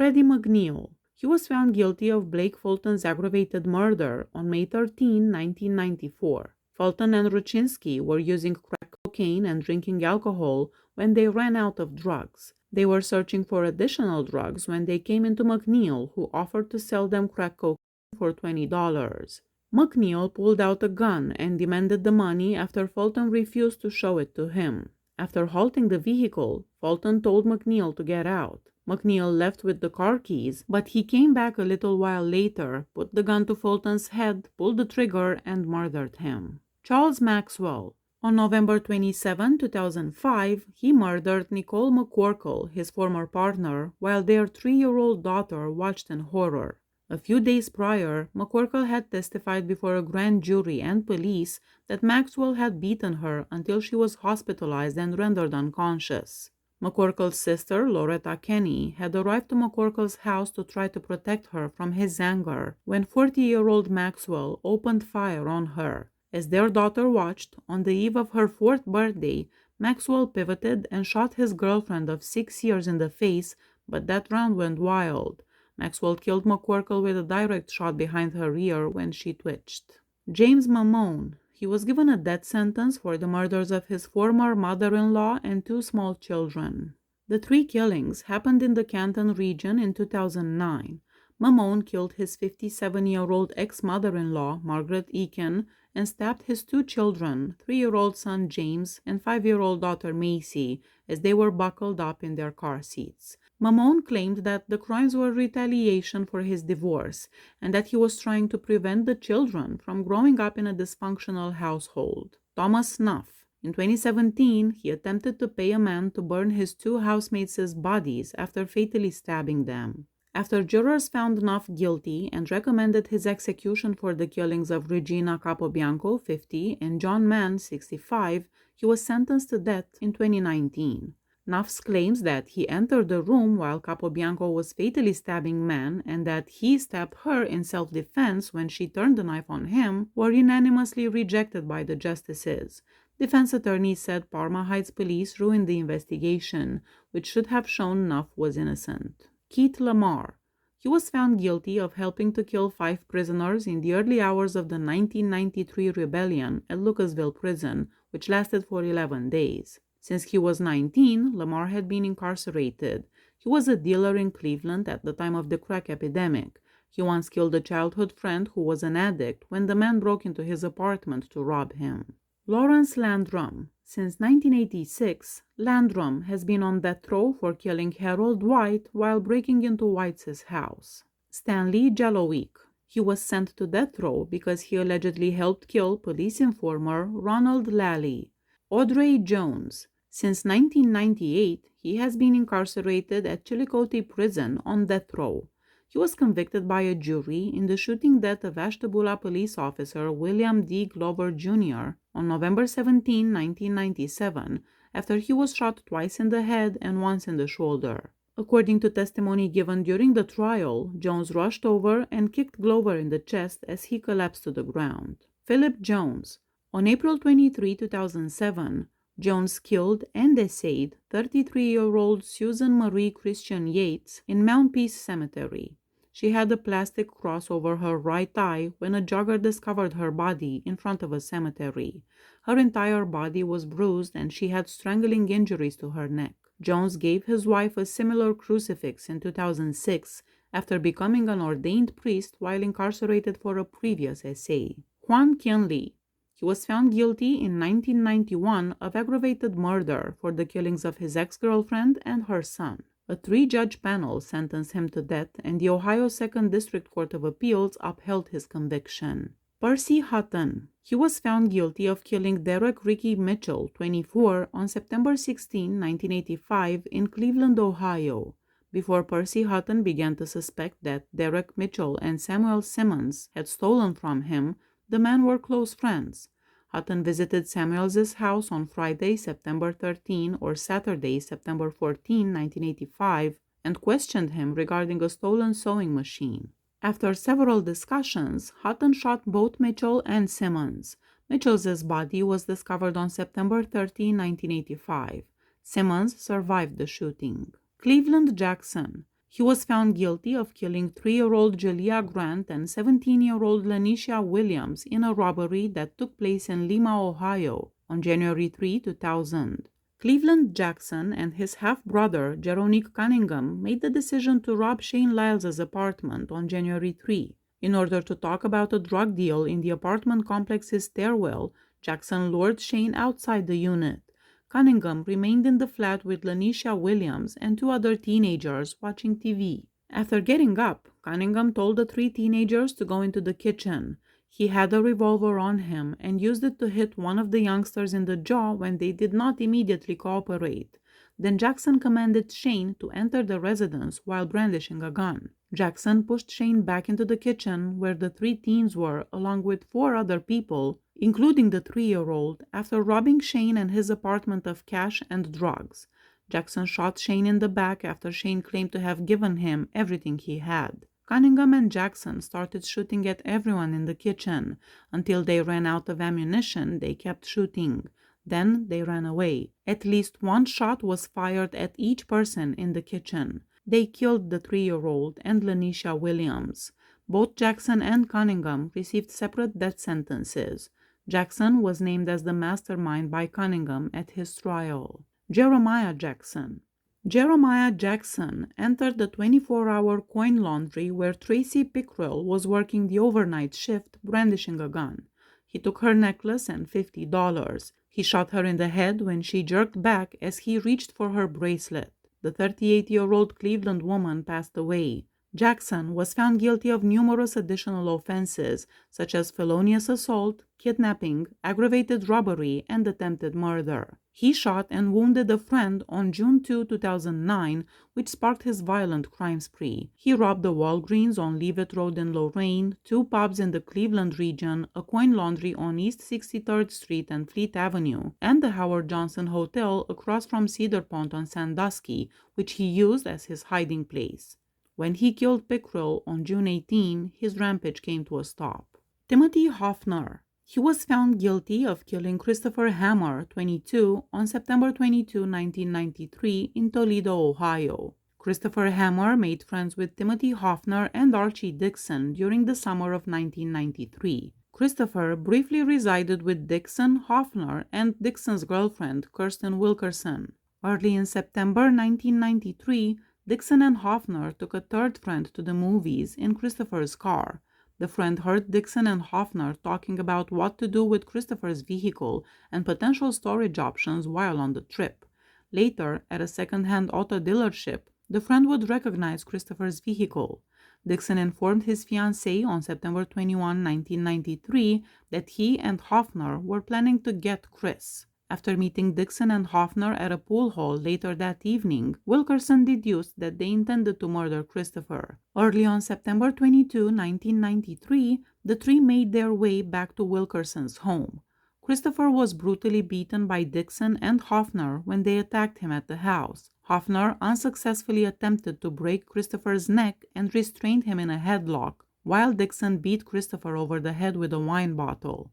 Freddie McNeil. He was found guilty of Blake Fulton's aggravated murder on May 13, 1994. Fulton and Ruchinsky were using crack cocaine and drinking alcohol when they ran out of drugs. They were searching for additional drugs when they came into McNeil, who offered to sell them crack cocaine for $20. McNeil pulled out a gun and demanded the money after Fulton refused to show it to him. After halting the vehicle, Fulton told McNeil to get out. McNeil left with the car keys, but he came back a little while later, put the gun to Fulton's head, pulled the trigger, and murdered him. Charles Maxwell. On November 27, 2005, he murdered Nicole McCorkle, his former partner, while their 3-year-old daughter watched in horror. A few days prior, McCorkle had testified before a grand jury and police that Maxwell had beaten her until she was hospitalized and rendered unconscious. McCorkle's sister, Loretta Kenny, had arrived to McCorkle's house to try to protect her from his anger when 40-year-old Maxwell opened fire on her. As their daughter watched, on the eve of her 4th birthday, Maxwell pivoted and shot his girlfriend of 6 years in the face, but that round went wild. Maxwell killed McCorkle with a direct shot behind her ear when she twitched. James Mimone. He was given a death sentence for the murders of his former mother-in-law and 2 small children. The 3 killings happened in the Canton region in 2009. Mimone killed his 57-year-old ex-mother-in-law, Margaret Eakin, and stabbed his 2 children, 3-year-old son James and 5-year-old daughter Macy, as they were buckled up in their car seats. Mimone claimed that the crimes were retaliation for his divorce and that he was trying to prevent the children from growing up in a dysfunctional household. Thomas Snuff. In 2017, he attempted to pay a man to burn his 2 housemates' bodies after fatally stabbing them. After jurors found Snuff guilty and recommended his execution for the killings of Regina Capobianco, 50, and John Mann, 65, he was sentenced to death in 2019. Snuff claims that he entered the room while Capobianco was fatally stabbing Mann and that he stabbed her in self-defense when she turned the knife on him were unanimously rejected by the justices. Defense attorneys said Parma Heights police ruined the investigation, which should have shown Snuff was innocent. Keat Lamar. He was found guilty of helping to kill 5 prisoners in the early hours of the 1993 rebellion at Lucasville Prison, which lasted for 11 days. Since he was 19, Lamar had been incarcerated. He was a dealer in Cleveland at the time of the crack epidemic. He once killed a childhood friend who was an addict when the man broke into his apartment to rob him. Lawrence Landram. Since 1986, Landram has been on death row for killing Harold White while breaking into White's house. Stanley Jelloik. He was sent to death row because he allegedly helped kill police informer Ronald Lally. Audrey Jones. Since 1998, he has been incarcerated at Chillicothe Prison on death row. He was convicted by a jury in the shooting death of Ashtabula police officer William D. Glover Jr. on November 17, 1997, after he was shot twice in the head and once in the shoulder. According to testimony given during the trial, Jones rushed over and kicked Glover in the chest as he collapsed to the ground. Philip Jones. On April 23, 2007, Jones killed and essayed 33-year-old Susan Marie Christian Yates in Mount Peace Cemetery. She had a plastic cross over her right eye when a jogger discovered her body in front of a cemetery. Her entire body was bruised and she had strangling injuries to her neck. Jones gave his wife a similar crucifix in 2006 after becoming an ordained priest while incarcerated for a previous essay. Juan Kinley. He was found guilty in 1991 of aggravated murder for the killings of his ex-girlfriend and her son. A 3-judge panel sentenced him to death, and the Ohio 2nd District Court of Appeals upheld his conviction. Percy Hutton. He was found guilty of killing Derek Ricky Mitchell, 24, on September 16, 1985, in Cleveland, Ohio. Before Percy Hutton began to suspect that Derek Mitchell and Samuel Simmons had stolen from him, the men were close friends. Hutton visited Samuels's house on Friday, September 13 or Saturday, September 14, 1985, and questioned him regarding a stolen sewing machine. After several discussions, Hutton shot both Mitchell and Simmons. Mitchell's body was discovered on September 13, 1985. Simmons survived the shooting. Cleveland Jackson. He was found guilty of killing 3-year-old Julia Grant and 17-year-old Lanisha Williams in a robbery that took place in Lima, Ohio on January 3, 2000. Cleveland Jackson and his half-brother, Jeronique Cunningham, made the decision to rob Shane Lyles's apartment on January 3. In order to talk about a drug deal in the apartment complex's stairwell, Jackson lured Shane outside the unit. Cunningham remained in the flat with Lanisha Williams and 2 other teenagers watching TV. After getting up, Cunningham told the 3 teenagers to go into the kitchen. He had a revolver on him and used it to hit one of the youngsters in the jaw when they did not immediately cooperate. Then Jackson commanded Shane to enter the residence while brandishing a gun. Jackson pushed Shane back into the kitchen where the 3 teens were, along with 4 other people, including the 3-year-old, after robbing Shane and his apartment of cash and drugs. Jackson shot Shane in the back after Shane claimed to have given him everything he had. Cunningham and Jackson started shooting at everyone in the kitchen. Until they ran out of ammunition, they kept shooting. Then they ran away. At least 1 shot was fired at each person in the kitchen. They killed the 3-year-old and Lanisha Williams. Both Jackson and Cunningham received separate death sentences. Jackson was named as the mastermind by Cunningham at his trial. Jeremiah Jackson. Jeremiah Jackson entered the 24-hour coin laundry where Tracy Pickrell was working the overnight shift brandishing a gun. He took her necklace and $50. He shot her in the head when she jerked back as he reached for her bracelet. The 38-year-old Cleveland woman passed away. Jackson was found guilty of numerous additional offenses, such as felonious assault, kidnapping, aggravated robbery, and attempted murder. He shot and wounded a friend on June 2, 2009, which sparked his violent crime spree. He robbed the Walgreens on Leavitt Road in Lorain, 2 pubs in the Cleveland region, a coin laundry on East 63rd Street and Fleet Avenue, and the Howard Johnson Hotel across from Cedar Point on Sandusky, which he used as his hiding place. When he killed Pickrell on June 18, his rampage came to a stop. Timothy Hoffner. He was found guilty of killing Christopher Hammer, 22, on September 22, 1993, in Toledo, Ohio. Christopher Hammer made friends with Timothy Hoffner and Archie Dixon during the summer of 1993. Christopher briefly resided with Dixon, Hoffner, and Dixon's girlfriend, Kirsten Wilkerson. Early in September 1993, Dixon and Hoffner took a 3rd friend to the movies in Christopher's car. The friend heard Dixon and Hoffner talking about what to do with Christopher's vehicle and potential storage options while on the trip. Later, at a second-hand auto dealership, the friend would recognize Christopher's vehicle. Dixon informed his fiancée on September 21, 1993, that he and Hoffner were planning to get Chris. After meeting Dixon and Hoffner at a pool hall later that evening, Wilkerson deduced that they intended to murder Christopher. Early on September 22, 1993, the 3 made their way back to Wilkerson's home. Christopher was brutally beaten by Dixon and Hoffner when they attacked him at the house. Hoffner unsuccessfully attempted to break Christopher's neck and restrained him in a headlock, while Dixon beat Christopher over the head with a wine bottle.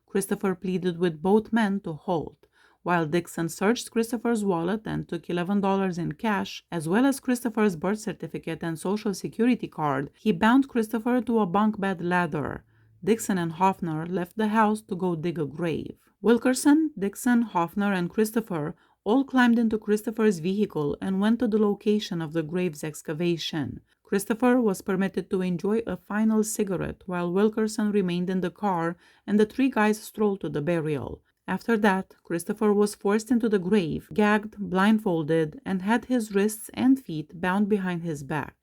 Christopher pleaded with both men to halt. While Dixon searched Christopher's wallet and took $11 in cash, as well as Christopher's birth certificate and social security card, he bound Christopher to a bunk bed ladder. Dixon and Hoffner left the house to go dig a grave. Wilkerson, Dixon, Hoffner, and Christopher all climbed into Christopher's vehicle and went to the location of the grave's excavation. Christopher was permitted to enjoy a final cigarette while Wilkerson remained in the car, and the 3 guys strolled to the burial. After that, Christopher was forced into the grave, gagged, blindfolded, and had his wrists and feet bound behind his back.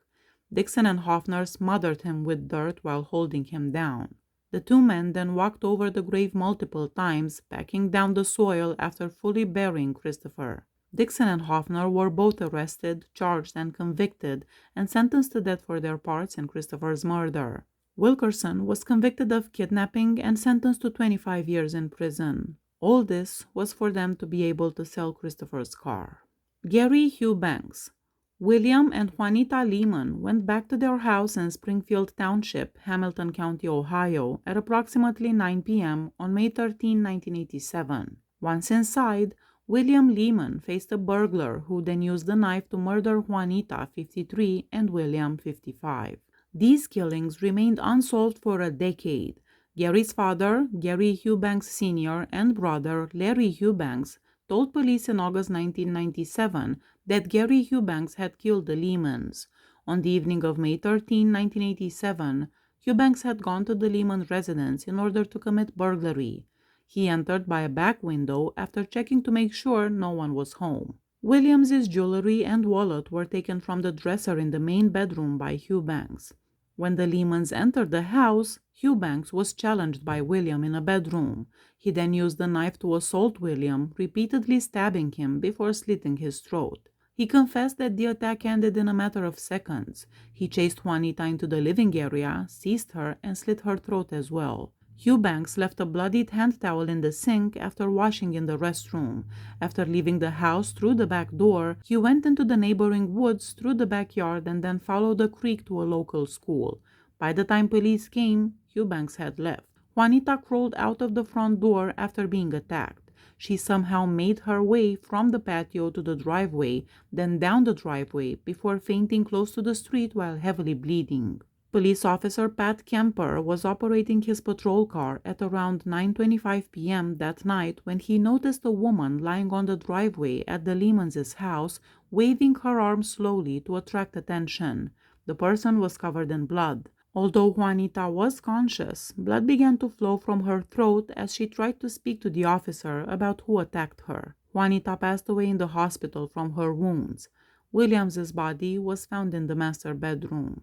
Dixon and Hoffner smothered him with dirt while holding him down. The 2 men then walked over the grave multiple times, packing down the soil after fully burying Christopher. Dixon and Hoffner were both arrested, charged, and convicted, and sentenced to death for their parts in Christopher's murder. Wilkerson was convicted of kidnapping and sentenced to 25 years in prison. All this was for them to be able to sell Christopher's car. Gary Hugh Banks. William and Juanita Lehman went back to their house in Springfield Township, Hamilton County, Ohio, at approximately 9 p.m. on May 13, 1987. Once inside, William Lehman faced a burglar who then used the knife to murder Juanita, 53, and William, 55. These killings remained unsolved for a decade. Gary's father, Gary Eubanks Sr., and brother, Larry Eubanks, told police in August 1997 that Gary Eubanks had killed the Lehmans. On the evening of May 13, 1987, Eubanks had gone to the Lehman residence in order to commit burglary. He entered by a back window after checking to make sure no one was home. Williams's jewelry and wallet were taken from the dresser in the main bedroom by Eubanks. When the Lehmans entered the house, Eubanks was challenged by William in a bedroom. He then used the knife to assault William, repeatedly stabbing him before slitting his throat. He confessed that the attack ended in a matter of seconds. He chased Juanita into the living area, seized her, and slit her throat as well. Eubanks left a bloodied hand towel in the sink after washing in the restroom. After leaving the house through the back door, he went into the neighboring woods through the backyard and then followed a creek to a local school. By the time police came, Eubanks had left. Juanita crawled out of the front door after being attacked. She somehow made her way from the patio to the driveway, then down the driveway, before fainting close to the street while heavily bleeding. Police officer Pat Kemper was operating his patrol car at around 9:25 p.m. that night when he noticed a woman lying on the driveway at the Lehmans' house, waving her arms slowly to attract attention. The person was covered in blood. Although Juanita was conscious, blood began to flow from her throat as she tried to speak to the officer about who attacked her. Juanita passed away in the hospital from her wounds. Williams's body was found in the master bedroom.